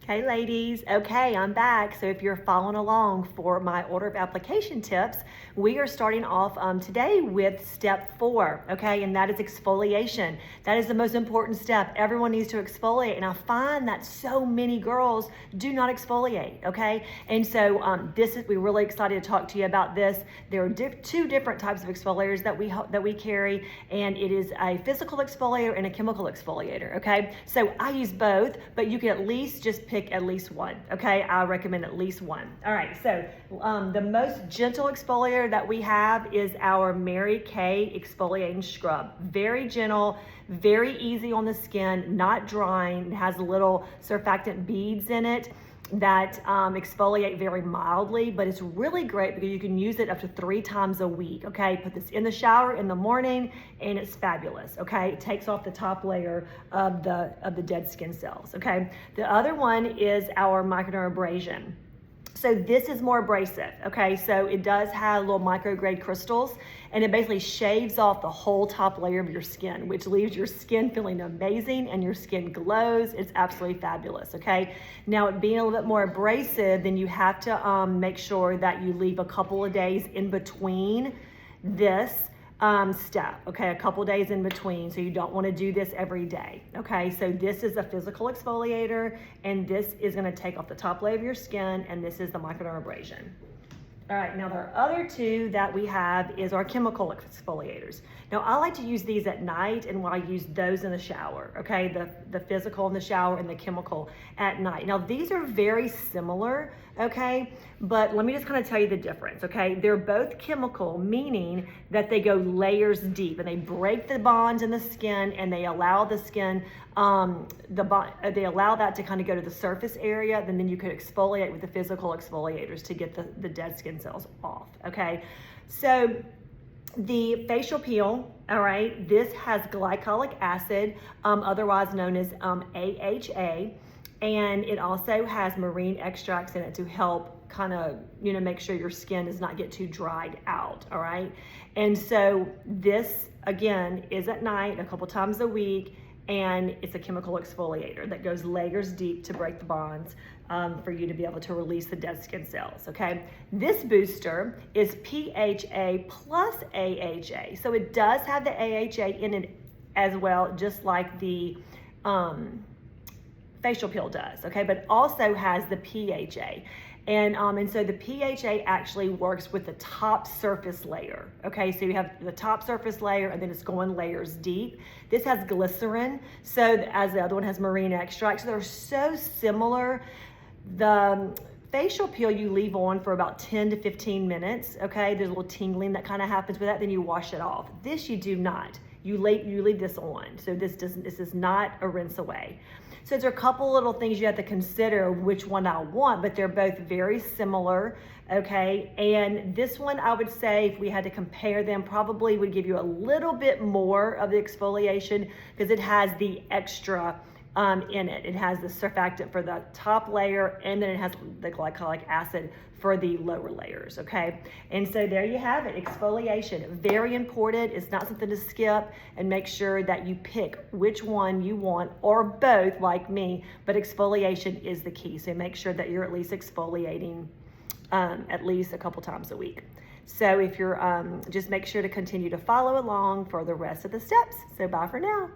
Hey ladies, okay, I'm back. So if you're following along for my order of application tips, we are starting off today with step 4, okay, and that is exfoliation. That is the most important step. Everyone needs to exfoliate, and I find that so many girls do not exfoliate, okay? And so we're really excited to talk to you about this. There are two different types of exfoliators that we carry, and it is a physical exfoliator and a chemical exfoliator, okay? So I use both, but you can at least just pick at least one, okay? I recommend at least one. All right, so the most gentle exfoliator that we have is our Mary Kay exfoliating scrub. Very gentle, very easy on the skin, not drying. It has little surfactant beads in it that exfoliate very mildly, but it's really great because you can use it up to 3 times a week, okay? Put this in the shower in the morning and it's fabulous, okay? It takes off the top layer of the dead skin cells, okay? The other one is our microdermabrasion. So this is more abrasive, okay? So it does have little micrograde crystals, and it basically shaves off the whole top layer of your skin, which leaves your skin feeling amazing and your skin glows. It's absolutely fabulous, okay? Now, it being a little bit more abrasive, then you have to make sure that you leave a couple of days in between this step, okay, a couple days in between, so you don't want to do this every day, okay? So this is a physical exfoliator, and this is going to take off the top layer of your skin, and this is the microdermabrasion. All right, now the other two that we have is our chemical exfoliators. Now I like to use these at night, and I use those in the shower, okay? The physical in the shower and the chemical at night. Now these are very similar, okay? But let me just kind of tell you the difference, okay? They're both chemical, meaning that they go layers deep and they break the bonds in the skin, and they allow the skin, they allow that to kind of go to the surface area, and then you could exfoliate with the physical exfoliators to get the dead skin cells off, okay? So the facial peel, all right, this has glycolic acid, otherwise known as AHA, and it also has marine extracts in it to help kind of, make sure your skin does not get too dried out, all right? And so this, again, is at night a couple times a week, and it's a chemical exfoliator that goes layers deep to break the bonds for you to be able to release the dead skin cells, okay? This booster is PHA plus AHA. So it does have the AHA in it as well, just like the facial peel does, okay? But also has the PHA. And so the PHA actually works with the top surface layer, okay? So you have the top surface layer, and then it's going layers deep. This has glycerin, so as the other one has marine extract. So they're so similar. The facial peel you leave on for about 10 to 15 minutes, okay? There's a little tingling that kind of happens with that, then you wash it off. This you do not. You leave this on, so this is not a rinse away. So there's a couple little things you have to consider which one I want, but they're both very similar, okay? And this one, I would say, if we had to compare them, probably would give you a little bit more of the exfoliation because it has the extra in it. It has the surfactant for the top layer, and then it has the glycolic acid for the lower layers, okay? And so there you have it, exfoliation. Very important. It's not something to skip, and make sure that you pick which one you want, or both like me, but exfoliation is the key. So make sure that you're at least exfoliating at least a couple times a week. So if you're, just make sure to continue to follow along for the rest of the steps. So bye for now.